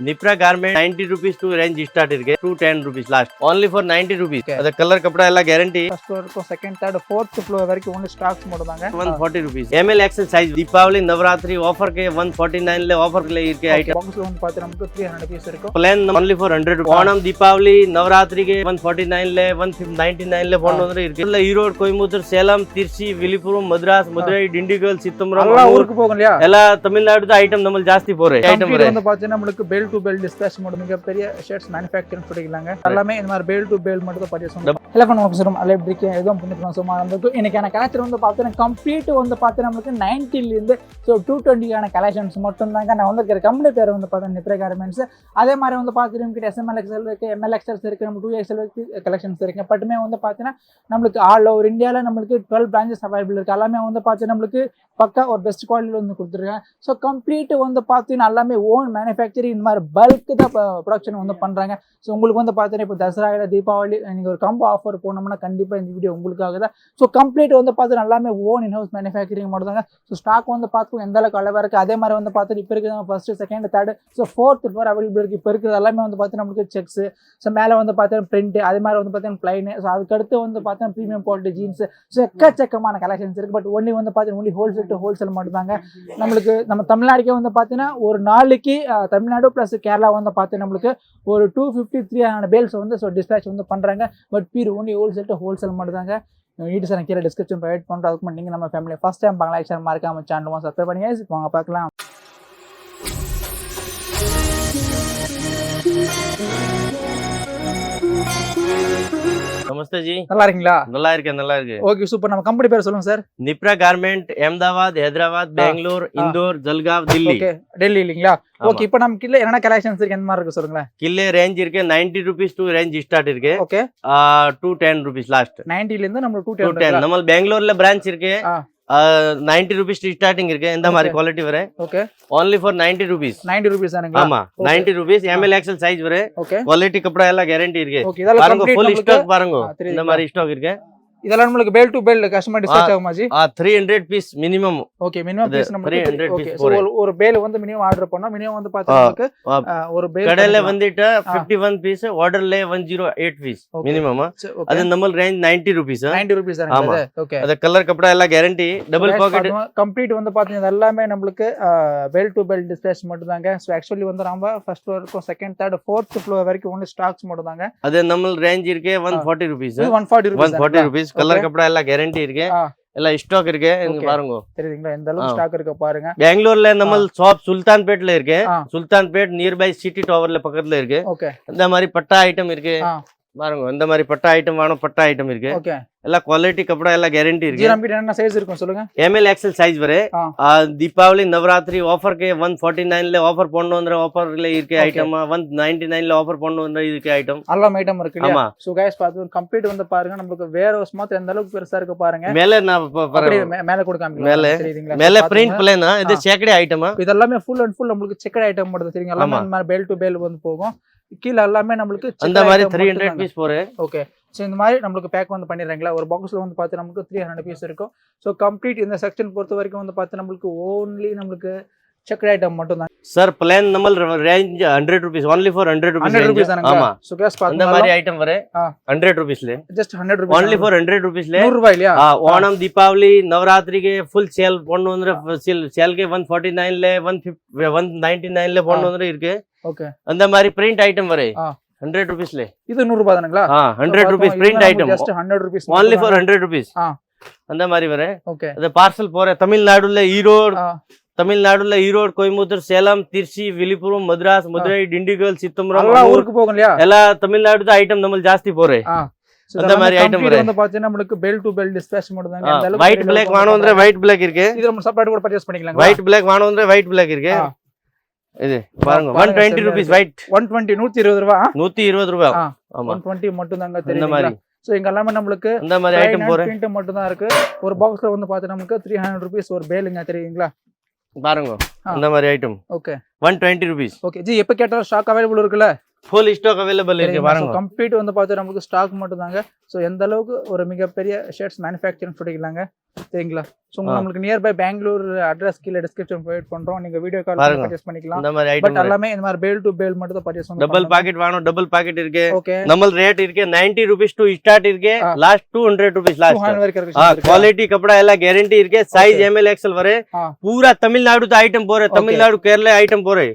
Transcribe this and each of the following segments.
Nipra Garments 90 rupees to range start irke 210 rupees last only for 90 rupees the color kapda ella guarantee first floor ko second third fourth floor varaiku only stocks modanga 140 rupees ml XL size Deepavali Navratri offer ke 149 le offer le irke item box lo வந்து பாத்தீங்கன்னா நமக்கு 300 piece இருக்கும் plain only for 100 Onam Deepavali Navratri ke 149 le 199 le pondu vandre irke illa Erode Coimbatore Salem Tirchi Villupuram Madras Madurai Dindigul Chittamram alla ஊருக்கு போகும் இல்லையா ella Tamil Nadu item namal ಜಾಸ್ತಿ pore item வந்து பாத்தீங்கன்னா நமக்கு bell to bell dispatch mode மிக பெரிய shirts manufacturing சொல்லிக்கலாங்க எல்லாமே இந்த மாதிரி bell to bell மட்டும் தான் பர்ச்சேஸ் பண்ணுவோம் எலக்ட்ரானிக் ஆஃபீஸரும் எலக்ட்ரிக் எதுவும் பண்ணிக்கலாம் சும்மா நமக்கு இன்னைக்கான கலெக்ஷன் வந்து பார்த்தீங்கன்னா கம்ப்ளீட் வந்து பார்த்தீங்கன்னா நமக்கு 90 ல இருந்து 220 ஆன கலெக்ஷன்ஸ் மட்டும் தாங்க நான் வந்து இருக்கிற கம்பெனி பேர் வந்து பார்த்தீங்கன்னா நிப்ரா கார்மெண்ட்ஸ் அதே மாதிரி வந்து பார்த்தீங்கன்னா நமக்கு SML XL இருக்கு ML XL இருக்கு நம்ம 2XL கலெக்ஷன்ஸ் இருக்கு பட்டுமே வந்து பார்த்தீங்கன்னா நம்மளுக்கு ஆல் ஓவர் இந்தியாவில் நம்மளுக்கு 12 பிரான்ச்சஸ் அவைலபிள் இருக்கு எல்லாமே வந்து பார்த்தீங்கன்னா நம்மளுக்கு பக்கா ஒரு பெஸ்ட் குவாலிட்டியில் வந்து கொடுத்துருக்காங்க ஸோ கம்ப்ளீட் வந்து பார்த்தீங்கன்னா எல்லாமே ஓன் மேனுஃபேக்சரிங் இந்த மாதிரி பல்க்கு தான் ப்ரொடக்ஷன் வந்து பண்ணுறாங்க ஸோ உங்களுக்கு வந்து பார்த்தீங்கன்னா இப்போ தசரா இல்லை தீபாவளி நீங்கள் ஒரு கம்போ ஆஃபர் போனோம்னா கண்டிப்பாக இந்த வீடியோ உங்களுக்காக தான் ஸோ கம்ப்ளீட் வந்து பார்த்தீங்கன்னா எல்லாமே ஓன் இன்ஹவுஸ் மேனுஃபேக்சரிங் மட்டும் ஸோ ஸ்டாக் வந்து பார்த்து எந்த அளவுக்கு அளவாக இருக்குது அதே மாதிரி வந்து பார்த்துட்டு இப்போ இருக்குது first second third so fourth floor available இருக்குது இப்போ இருக்கிறது எல்லாமே வந்து பார்த்தீங்கன்னா நம்மளுக்கு செக்ஸ் ஸோ மேலே வந்து பார்த்தீங்கன்னா பிரிண்ட் அதே மாதிரி வந்து பார்த்தீங்கன்னா பிளைனு ஸோ அதுக்கடுத்து வந்து பார்த்தீங்கன்னா ப்ரீமியம் குவாலிட்டி ஜீன்ஸ் ஸோ எக்கச்சக்கமான கலெக்ஷன்ஸ் இருக்குது பட் ஒன்லி வந்து பார்த்தீங்கன்னா ஒன்லி ஹோல்சேல் டு ஹோல்சேல் மட்டும் தாங்க நம்மளுக்கு நம்ம தமிழ்நாடுக்கே வந்து பார்த்தீங்கன்னா ஒரு நாளைக்கு தமிழ்நாடு ப்ளஸ் கேரளா வந்து பார்த்தீங்கன்னா நம்மளுக்கு ஒரு 250-300 பேல்ஸ் வந்து ஸோ டிஸ்பேச் வந்து பண்ணுறாங்க பட் பீர் ஒன்லி ஹோல்சேல் டு ஹோல்சேல் மட்டும் தாங்க வீட்டு சார் கீழே டிஸ்கிரிப்ஷன் ப்ரொவைட் பண்ணுறோம் அதுக்கு மட்டும் நீங்கள் நம்ம ஃபேமிலி ஃபஸ்ட் டைம் பங்களாதேஷ் மறக்காம சேனலும் சப்ஸ்கிரைப் பண்ணி வாங்க பார்க்கலாம் நமஸ்தே ஜி நல்லா இருக்கீங்களா நல்லா இருக்கு ஓகே சூப்பர் நம்ம கம்பெனி பேர் சொல்லுங்க sir Nipra Garments Ahmedabad Hyderabad Bangalore Indore Jalgaon Delhi okay Delhi இல்லீங்களா ஓகே இப்போ நம்ம கில்ல என்ன கலெக்ஷன்ஸ் இருக்கு எந்த மாதிரி இருக்கு சொல்லுங்க கில்லே ரேஞ்ச் இருக்கு 90 rupees to range start இருக்கு ஓகே 210 rupees last 90 ல இருந்து நம்ம 210 நம்ம பெங்களூர்ல பிரான்ச் இருக்கு 90 rupees starting இருக்கு இந்த மாதிரி குவாலிட்டி வர okay only for 90 rupees 90 rupees தானங்களா ஆமா 90 rupees ML XL size வர ஓகே குவாலிட்டி கப்படா எல்லாம் கேரண்டி இருக்கு ஓகே இதெல்லாம் பாருங்க ஃபுல் ஸ்டாக் பாருங்க இந்த மாதிரி ஸ்டாக் இருக்கு இதெல்லாம் நமக்கு bell to bell customer dispatch ஆகுமா ji 300 piece minimum okay minimum piece நமக்கு 300 ஓகே சோ ஒரு பேல் வந்து மினிமம் ஆர்டர் பண்ணா மினிமம் வந்து பாத்தீங்கன்னா ஒரு பேல் கடையில வந்துட்டு 51 பீஸ் ஆர்டர்ல 108 பீஸ் மினிமம் அது நம்ம ரேஞ்ச் 90 rupees 90 rupees தானே ஓகே அது கலர் கப்படா எல்லாம் கேரண்டி டபுள் பாக்கெட் கம்ப்ளீட் வந்து பாத்தீங்கன்னா எல்லாமே நமக்கு பெல் டு பெல் டிஸ்பேச் மட்டும் தாங்க சோ एक्चुअली வந்து நம்ம ஃபர்ஸ்ட் ஃப்ளோர் இருக்கும் செகண்ட் தேர்ட் ஃபோர்த் ஃப்ளோர் வரைக்கும் ஒன்லி ஸ்டாக்ஸ் மட்டும் தாங்க அது நம்ம ரேஞ்ச் இருக்கு 140 rupees 140 rupees கலர் கப்படா எல்லாம் கேரண்டி இருக்கு எல்லாம் ஸ்டாக் இருக்கு இங்க பாருங்க தெரியுதுங்களா எந்த அளவுக்கு ஸ்டாக் இருக்கு பாருங்க பெங்களூர்ல நம்ம ஷாப் சுல்தான்பேட்ல இருக்கு சுல்தான்பேட் நியர்பை சிட்டி டவர்ல பக்கத்துல இருக்கு ஓகே இந்த மாதிரி பட்டா ஐட்டம் இருக்கு பாருங்க இந்த மாதிரி பட்டா ஐட்டம் வேணும் பட்டா ஐட்டம் இருக்கு ஓகே எல்லாம் குவாலிட்டி கப்படா எல்லாம் கேரண்டி இருக்கு ஜி நம்ம என்ன சைஸ் இருக்கும் சொல்லுங்க ML XL சைஸ் வரை தீபாவளி நவராத்திரி ஆஃபர் கே 149 ல ஆஃபர் பண்ணு வந்த ஆஃபர்ல இருக்கு ஐட்டம் 199 ல ஆஃபர் பண்ணு வந்த இருக்கு ஐட்டம் எல்லா ஐட்டம் இருக்கு இல்லையா சோ गाइस பாத்து கம்ப்ளீட் வந்து பாருங்க நமக்கு வேற ஹவுஸ் மாதிரி எந்த அளவுக்கு பெருசா இருக்கு பாருங்க மேல நான் மேல கூட காமிங்க தெரியுதுங்களா மேல பிரிண்ட் பிளேனா இது செக்கடி ஐட்டம் இதெல்லாம் ஃபுல் அண்ட் ஃபுல் நமக்கு செக்கடி ஐட்டம் மட்டும் தெரியுங்க எல்லாமே இந்த மாதிரி பெல் டு பெல் வந்து போகும் கீழ எல்லாமே நமக்கு அந்த மாதிரி 300 பீஸ் போறே ஓகே சோ இந்த மாதிரி நமக்கு பேக் வந்து பண்ணிடுறாங்களா ஒரு பாக்ஸ்ல வந்து பார்த்து நமக்கு 300 பீஸ் இருக்கும் சோ கம்ப்ளீட் இந்த செக்ஷன் பொறுத்த வரைக்கும் வந்து பார்த்து நமக்கு ஓன்லி நமக்கு செக்கட் ஐட்டம் மட்டும் தான் சார் பிளான் நம்ம range 100 rupees only for 100 rupees ஆமா சோ गाइस பாருங்க அந்த மாதிரி ஐட்டம் வர 100 rupees ல just 100 rupees only for 100 rupees ல 100 ரூபாய் இல்லையா ஓணம் தீபாவளி நவராத்திரி के फुल सेल பொண்ணு வந்து सेल के 149 ல 199 ல பொண்ணு வந்து இருக்கு ஓகே அந்த மாதிரி பிரிண்ட் ஐட்டம் வர 100 rupees ல இது 100 ரூபாய் தானங்களா 100 rupees print item just 100 rupees only for 100 rupees அந்த மாதிரி வர ஓகே அது பார்சல் போற தமிழ்நாடுல ஈரோடு கோயம்புத்தூர் சேலம் திருச்சி விழுப்புரம் மதுராஸ் மதுரை டிண்டிகல் சித்தம்பரம் எல்லா ஊருக்கு போகும் இல்லையா எல்லா தமிழ்நாடு ஐட்டம் நம்ம ಜಾಸ್ತಿ போறே அந்த மாதிரி ஐட்டம் வந்து பாத்தீங்கன்னா நமக்கு பெல் டு பெல் டிஸ்பேச் மட்டும் தாங்க அந்த அளவுக்கு ஒயிட் black வாங்குறவங்க ஒயிட் black இருக்கு இது நம்ம செப்பரேட் கூட பர்ச்சேஸ் பண்ணிக்கலாம் ஒயிட் black வாங்குறவங்க ஒயிட் black இருக்கு இது பாருங்க 120 rupees ஒயிட் 120 120 ரூபாய் 120 ரூபாய் ஆமா 120 மட்டும் தாங்க தெரியுமா சோ இங்க எல்லாமே நமக்கு இந்த மாதிரி ஐட்டம் போறே பிரிண்ட் மட்டும் தான் இருக்கு ஒரு பாக்ஸ்ல வந்து பாத்தீங்கன்னா நமக்கு 300 rupees ஒரு பேலுங்க தெரியுங்களா பாருங்க இந்த மாதிரி item okay 120 rupees okay G எப்ப கேட்டாலும் ஸ்டாக் அவேலபிள் இருக்குல ஃபுல் ஸ்டாக் அவேலபிள் இருக்கு பாருங்க கம்ப்ளீட் வந்து பாத்தீங்கன்னா நமக்கு ஸ்டாக் மட்டும் தாங்க சோ எந்த அளவுக்கு ஒரு மிகப்பெரிய ஷர்ட்ஸ் manufacturing சொல்லிக்கலாங்க சரிங்களா ஸோ நம்மளுக்கு நியர்பை பெங்களூர் அட்ரஸ் கீழே டிஸ்கிரிப்ஷன் ப்ரொவைட் பண்றோம் நீங்க வீடியோ கால் பர்ச்சேஸ் பண்ணிக்கலாம் இந்த மாதிரி பட் ஐட்டம் எல்லாமே இந்த மாதிரி பேல் டு பேல் மட்டும் தான் பர்ச்சேஸ் பண்ணுங்க டபுள் பாக்கெட் வேணும் டபுள் பாக்கெட் இருக்கு ஓகே நம்ம ரேட் இருக்கு 90 rupees டு ஸ்டார்ட் இருக்கு லாஸ்ட் 200 rupees லாஸ்ட் 200 வரைக்கும் இருக்கு क्वालिटी कपड़ा ಎಲ್ಲ ಗ್ಯಾರಂಟಿ ಇருக்கு ಸೈಜ್ ML XL ವರೆ पूरा तमिलनाडु तो आइटम போறே तमिलनाडु केरला आइटम போறே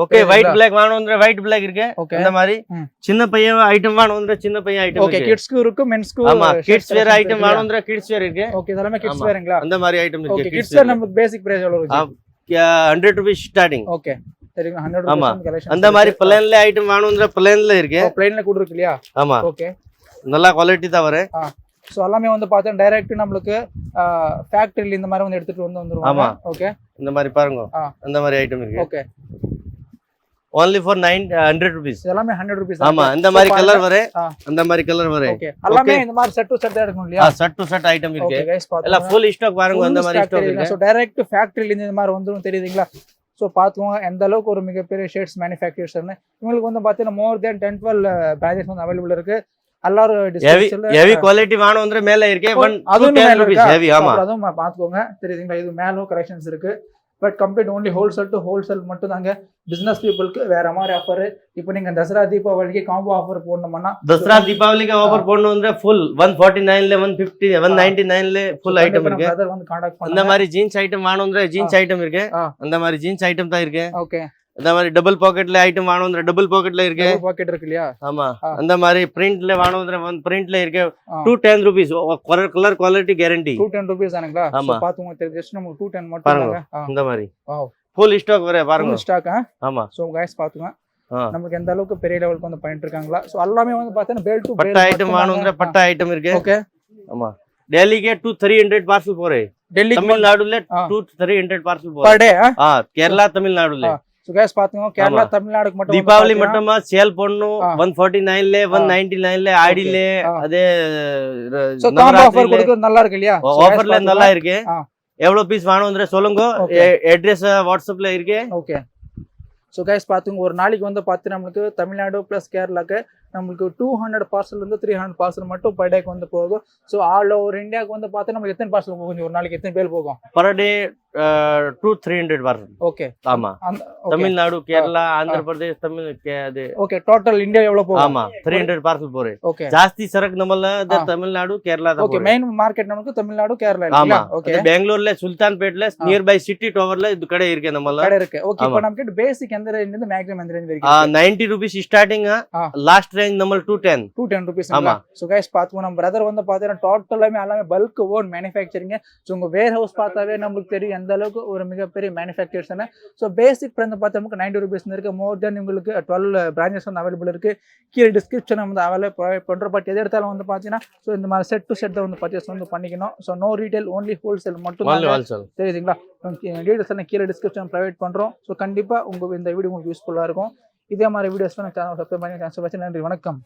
ஓகே ஒயிட் black வேணும் ಅಂದ್ರೆ ஒயிட் black இருக்கு அந்த மாதிரி சின்ன பையன் ஐட்டம் வேணும் ಅಂದ್ರೆ சின்ன பையன் ஐட்டம் ஓகே கிட்ஸ்க்கு இருக்கு மென்ஸ்க்கு ஆமா கிட்ஸ் வேர் ஐட்டம் வேணும் ಅಂದ್ರೆ கிட்ஸ் வேர் இருக்கு ஓகே இதெல்லாம் கிட்ஸ் வேர்ங்களா அந்த மாதிரி ஐட்டம் இருக்கு ஓகே கிட்ஸ் வேர் நமக்கு பேசிக் பிரைஸ் எவ்வளவு இருக்கு 100 rupees ஸ்டார்டிங் ஓகே சரிங்க 100 rupees கலெக்ஷன் அந்த மாதிரி பிளேன்ல ஐட்டம் வேணும் ಅಂದ್ರೆ பிளேன்ல இருக்கு பிளேன்ல கூட இருக்கு இல்லையா ஆமா ஓகே நல்ல குவாலிட்டி தான் வரே சோ எல்லாமே வந்து பார்த்தா டைரக்ட் நமக்கு ஃபேக்டரியில இந்த மாதிரி வந்து எடுத்துட்டு வந்துருவாங்க ஆமா ஓகே இந்த மாதிரி பாருங்க அந்த மாதிரி ஐட்டம் இருக்கு ஓகே only for 100 rupees எல்லாமே 100 rupees ஆமா இந்த மாதிரி கலர் வரே அந்த மாதிரி கலர் வரே ஓகே எல்லாமே இந்த மாதிரி செட் டு செட் எடுக்கணும் இல்லையா செட் டு செட் ஐட்டம் இருக்கு ஓகே गाइस பாருங்க எல்லாம் ஃபுல் ஸ்டாக் பாருங்க அந்த மாதிரி ஸ்டாக் இருக்கு சோ டைரக்ட் ஃபேக்டரியில இருந்து இந்த மாதிரி வந்துரும் தெரியுதுங்களா சோ பாத்துங்க எந்த அளவுக்கு ஒரு மிகப்பெரிய ஷேட்ஸ் மேனுஃபேக்சரர்னு உங்களுக்கு வந்து பாத்தீங்கன்னா மோர் தென் 10 12 பிரான்ச்சஸ் வந்து அவேலபிள் இருக்கு எல்லாரும் டிஸ்கிரிப்ஷன்ல ஹெவி குவாலிட்டி வேணும் ಅಂದ್ರೆ மேல இருக்கு 110 rupees ஹெவி ஆமா அதுவும் பாத்துக்கோங்க தெரியுதுங்களா இது மேலும் கலெக்ஷன்ஸ் இருக்கு but complete only wholesale to wholesale மட்டும் தாங்க பிசினஸ் பீப்புளுக்கு வேற மாதிரி ஆஃபர் இப்போ நீங்க தசரா தீபாவளிக்கு காம்போ ஆஃபர் போடணும்னா தசரா தீபாவளிக்கு ஆஃபர் போடணும் ಅಂದ್ರೆ ஃபுல் 149 ல 150 199 ல ஃபுல் ஐட்டம் இருக்கு பிரதர் வந்து கான்டாக்ட் பண்ணுங்க அந்த மாதிரி ஜீன்ஸ் ஐட்டம் வேணும் ಅಂದ್ರೆ ஜீன்ஸ் ஐட்டம் இருக்கு அந்த மாதிரி ஜீன்ஸ் ஐட்டம் தான் இருக்கு ஓகே அந்த மாதிரி டபுள் பாக்கெட்ல ஐட்டம் வேணும் ಅಂದ್ರೆ டபுள் பாக்கெட்ல இருக்கு டபுள் பாக்கெட் இருக்கு இல்லையா ஆமா அந்த மாதிரி பிரிண்ட்ல வேணும் ಅಂದ್ರೆ ಒಂದು பிரிண்ட்ல இருக்கு 210 rupees colour quality guarantee 210 rupees ஆனங்களா சோ பாத்துங்க ஜஸ்ட் நம்ம 210 மட்டும் தாங்க இந்த மாதிரி வாவ் ஃபுல் ஸ்டாக் வரே பாருங்க ஃபுல் ஸ்டாக் ஆமா சோ गाइस பாத்துங்க நமக்கு எந்த அளவுக்கு பெரிய லெவலுக்கு வந்து பண்ணிட்டு இருக்காங்களா சோ எல்லாமே வந்து பார்த்தா பேல் டு பட்ட ஐட்டம் வேணும் ಅಂದ್ರೆ பட்ட ஐட்டம் இருக்கு ஓகே ஆமா டெல்லி के 300 पार्सल போறே டெல்லி तमिलनाडु ले 300 पार्सल போறே per day கேரளா தமிழ்நாடு ले சோ गाइस பாத்துங்க கேரளா தமிழ்நாடுக்கு மட்டும் தீபாவளி மட்டும் சேல் பண்ணனும் 149 ல 199 ல ஆடி ல அதே சோ காம்போ ஆஃபர் கொடுக்க நல்லா இருக்கு இல்லையா ஆஃபர்ல நல்லா இருக்கு எவ்வளவு பீஸ் வேணும் ಅಂದ್ರೆ சொல்லுங்க அட்ரஸ் வாட்ஸ்அப்ல இருக்கு ஓகே சோ गाइस பாத்துங்க ஒரு நாளைக்கு வந்து பாத்து நமக்கு தமிழ்நாடு பிளஸ் கேரளாக்கு நமக்கு 200 பார்சல் இருந்து 300 பார்சல் மட்டும் per day வந்து போகும் சோ ஆல் ஓவர் இந்தியாக்கு வந்து பாத்து நமக்கு எத்தனை பார்சல் போகும் ஒரு நாளைக்கு எத்தனை பேல் போகும் per day 200-300 பார்சல் ஓகே ஆமா தமிழ்நாடு கேரளா ஆந்திர பிரதேஷ் தமிழ் அது ஓகே டோட்டல் இந்தியா எவ்வளவு போகும் ஆமா 300 பார்சல் போறே ஓகே ಜಾಸ್ತಿ ಸರಕು ನಮ್ಮಲ್ಲ Tamil Nadu Kerala okay main market ನಮಗೆ ತಮಿಳುನಾಡು ಕೇರಳ ಇಲ್ಲ ಓಕೆ ಬೆಂಗಳೂರಲ್ಲೇ ಸುಲ್ತಾನ್ಪೇಟ್ಲೆ ನಿಯರ್ ಬೈ ಸಿಟಿ ಟವರ್ಲೆ ಇದು ಕಡೆ ಇருக்கு ನಮ್ಮಲ್ಲ ಕಡೆ ಇருக்கு ಓಕೆ இப்போ நமக்கு பேசிக் எந்த ரேஞ்சில இருந்து மேக்ஸிமம் எந்த ரேஞ்ச் வரைக்கும் 90 rupees ஸ்டார்டிங் லாஸ்ட் ரேஞ்ச் நம்ம 210 rupees ஆமா சோ गाइस பாத்துங்க நம்ம பிரதர் வந்து பாத்தீங்கன்னா டோட்டலாமே எல்லாமே பல்க் ஓன் மேனுஃபேக்சரிங் சோ உங்க வேர் ஹவுஸ் பார்த்தாவே நமக்கு தெரியும் எந்த அளவுக்கு ஒரு மிகப்பெரிய மேனுஃபேக்சரர்ஸ்னா சோ பேசிக் பிரைஸ் பார்த்தா நமக்கு 90 rupees இருக்கு மோர் தென் உங்களுக்கு 12 பிரான்ச்சஸ் வந்து அவேலபிள் இருக்கு கீழ டிஸ்கிரிப்ஷன் வந்து அவேலபிள் ப்ரொவைட் பண்றோம் பட் எது எடுத்தாலும் வந்து பாத்தீங்கன்னா சோ இந்த மாதிரி செட் டு செட் வந்து பர்ச்சேஸ் வந்து பண்ணிக்கணும் so no retail only wholesale மட்டும் தான் தெரியுதுங்களா டீடைல்ஸ் எல்லாம் கீழ டிஸ்கிரிப்ஷன் ப்ரொவைட் பண்றோம் சோ கண்டிப்பா உங்க இந்த வீடியோ உங்களுக்கு யூஸ்ஃபுல்லா இருக்கும் இதே மாதிரி வீடியோஸ் சேனல் சப்ஸ்கிரைப் பண்ணி நன்றி வணக்கம்